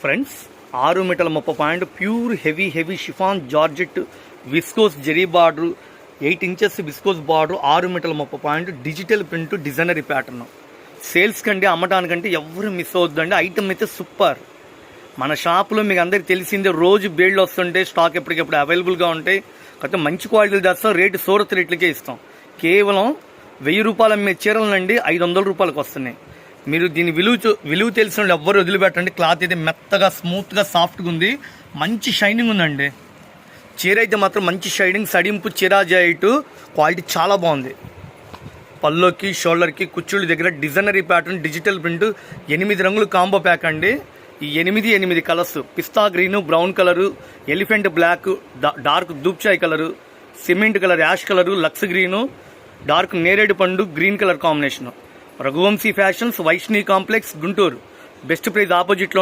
Friends 6 మీటర్ల 30 point pure heavy chiffon georgette viscose zari border 8 inches viscose border 6 మీటర్ల 30 point digital print డిజైనరీ pattern. Sales కంటే అమ్మటానికంటే ఎవరు మిస్ అవుతుందండి. ఐటమ్ అయితే సూపర్. మన షాప్లో మీకు అందరికి తెలిసిందే, రోజు బేళ్ళు వస్తుంటే స్టాక్ ఎప్పటికెప్పుడు అవైలబుల్గా ఉంటాయి. కాకపోతే మంచి క్వాలిటీలు తెస్తాం, రేటు సూరత్ రేట్లకే ఇస్తాం. కేవలం 1000 రూపాయలు అమ్మే చీరలనండి 500 రూపాయలకు వస్తున్నాయి. మీరు దీని విలువ తెలిసిన వాళ్ళు ఎవ్వరు వదిలిపెట్టండి. క్లాత్ అయితే మెత్తగా స్మూత్గా సాఫ్ట్గా ఉంది, మంచి షైనింగ్ ఉందండి. చీర అయితే మాత్రం మంచి షైనింగ్, సడింపు చీర జాయిట్ క్వాలిటీ చాలా బాగుంది. పల్లోకి షోల్డర్కి కుచ్చుళ్ళ దగ్గర డిజైనరీ ప్యాటర్న్ డిజిటల్ ప్రింట్ 8 రంగులు కాంబో ప్యాక్ అండి. ఈ 8 colours, pista green, brown colour, elephant black, dark దూప్చాయ్ colour, cement colour, ash colour, లక్స్ గ్రీను, డార్క్ నేరేడు పండు green colour combination. Raghuvamshi fashions, Vaishnavi complex, Guntur. Best price ఆపోజిట్లో